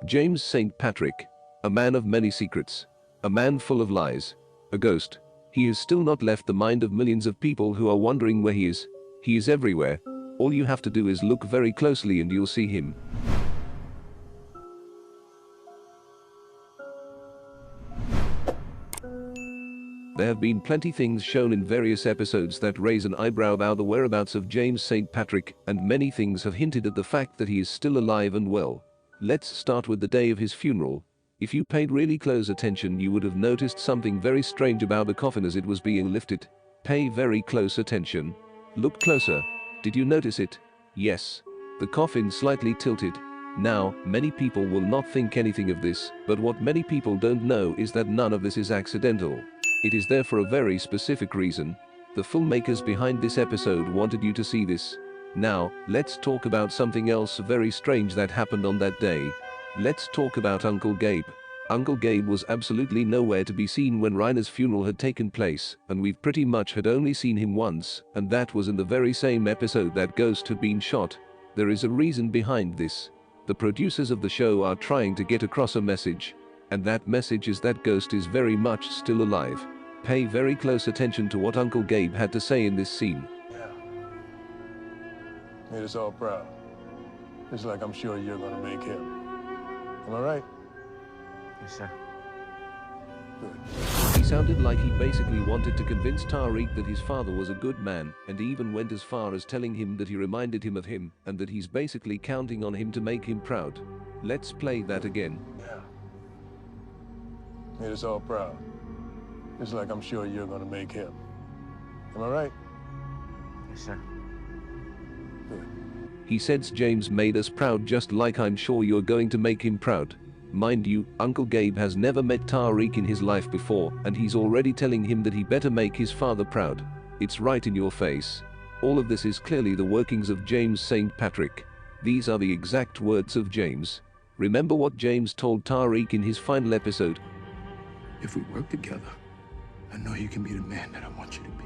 James St. Patrick, a man of many secrets, a man full of lies, a ghost. He has still not left the mind of millions of people who are wondering where he is. He is everywhere. All you have to do is look very closely and you'll see him. There have been plenty things shown in various episodes that raise an eyebrow about the whereabouts of James St. Patrick, and many things have hinted at the fact that he is still alive and well. Let's start with the day of his funeral. If you paid really close attention, you would have noticed something very strange about the coffin as it was being lifted. Pay very close attention. Look closer. Did you notice it? Yes. The coffin slightly tilted. Now, many people will not think anything of this, but what many people don't know is that none of this is accidental. It is there for a very specific reason. The filmmakers behind this episode wanted you to see this. Now, let's talk about something else very strange that happened on that day. Let's talk about Uncle Gabe. Uncle Gabe was absolutely nowhere to be seen when Reiner's funeral had taken place, and we've pretty much had only seen him once, and that was in the very same episode that Ghost had been shot. There is a reason behind this. The producers of the show are trying to get across a message, and that message is that Ghost is very much still alive. Pay very close attention to what Uncle Gabe had to say in this scene. Yeah. Made us all proud. Just like I'm sure you're gonna make him. Am I right? Yes, sir. Good. He sounded like he basically wanted to convince Tariq that his father was a good man, and he even went as far as telling him that he reminded him of him, and that he's basically counting on him to make him proud. Let's play that again. Yeah. Made us all proud. Just like I'm sure you're gonna make him. Am I right? Yes, sir. Good. He says James made us proud just like I'm sure you're going to make him proud. Mind you, Uncle Gabe has never met Tariq in his life before, and he's already telling him that he better make his father proud. It's right in your face. All of this is clearly the workings of James St. Patrick. These are the exact words of James. Remember what James told Tariq in his final episode? If we work together, I know you can be the man that I want you to be.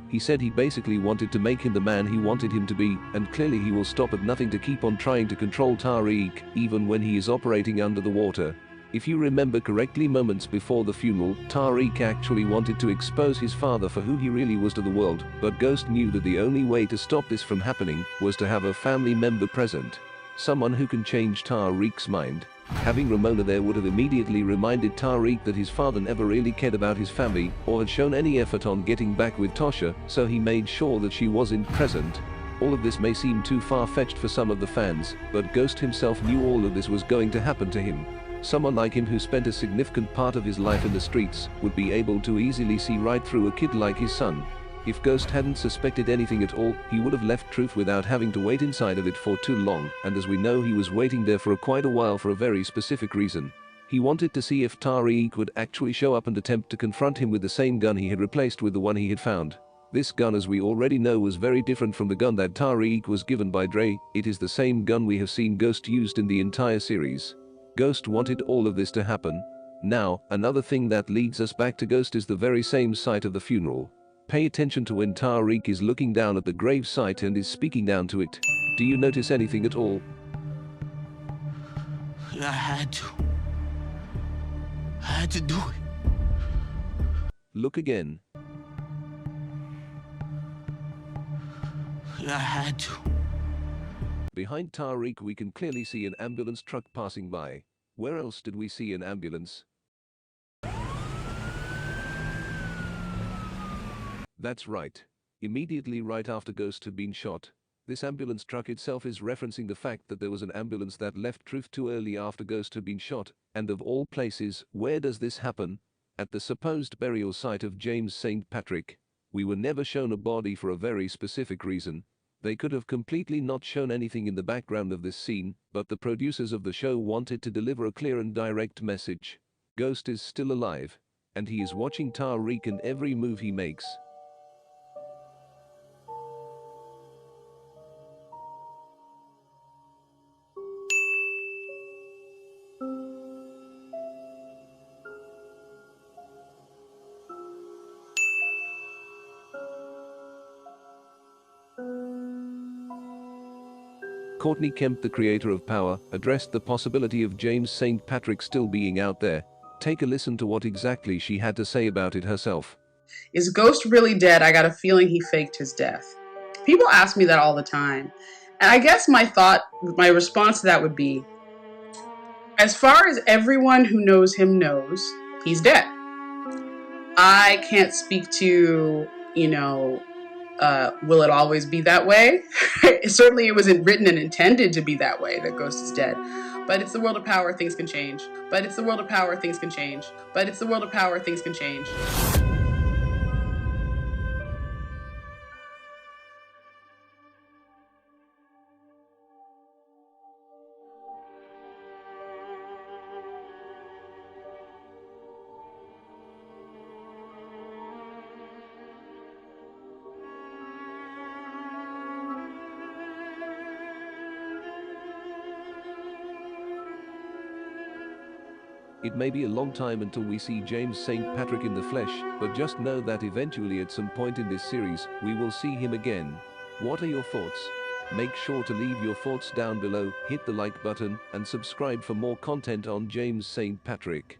He said he basically wanted to make him the man he wanted him to be, and clearly he will stop at nothing to keep on trying to control Tariq, even when he is operating under the water. If you remember correctly, moments before the funeral, Tariq actually wanted to expose his father for who he really was to the world, but Ghost knew that the only way to stop this from happening was to have a family member present. Someone who can change Tariq's mind. Having Ramona there would have immediately reminded Tariq that his father never really cared about his family or had shown any effort on getting back with Tasha, so he made sure that she wasn't present. All of this may seem too far-fetched for some of the fans, but Ghost himself knew all of this was going to happen to him. Someone like him who spent a significant part of his life in the streets would be able to easily see right through a kid like his son. If Ghost hadn't suspected anything at all, he would have left Truth without having to wait inside of it for too long, and as we know, he was waiting there for quite a while for a very specific reason. He wanted to see if Tariq would actually show up and attempt to confront him with the same gun he had replaced with the one he had found. This gun, as we already know, was very different from the gun that Tariq was given by Dre. It is the same gun we have seen Ghost used in the entire series. Ghost wanted all of this to happen. Now, another thing that leads us back to Ghost is the very same site of the funeral. Pay attention to when Tariq is looking down at the grave site and is speaking down to it. Do you notice anything at all? I had to. I had to do it. Look again. I had to. Behind Tariq we can clearly see an ambulance truck passing by. Where else did we see an ambulance? That's right. Immediately right after Ghost had been shot. This ambulance truck itself is referencing the fact that there was an ambulance that left Truth too early after Ghost had been shot, and of all places, where does this happen? At the supposed burial site of James St. Patrick. We were never shown a body for a very specific reason. They could have completely not shown anything in the background of this scene, but the producers of the show wanted to deliver a clear and direct message. Ghost is still alive, and he is watching Tariq in every move he makes. Courtney Kemp, the creator of Power, addressed the possibility of James St. Patrick still being out there. Take a listen to what exactly she had to say about it herself. Is Ghost really dead? I got a feeling he faked his death. People ask me that all the time. And I guess my response to that would be, as far as everyone who knows him knows, he's dead. I can't speak to, will it always be that way? Certainly it wasn't written and intended to be that way, that Ghost is dead. But it's the world of power, things can change. But it's the world of power, things can change. But it's the world of power, things can change. It may be a long time until we see James St. Patrick in the flesh, but just know that eventually at some point in this series, we will see him again. What are your thoughts? Make sure to leave your thoughts down below, hit the like button, and subscribe for more content on James St. Patrick.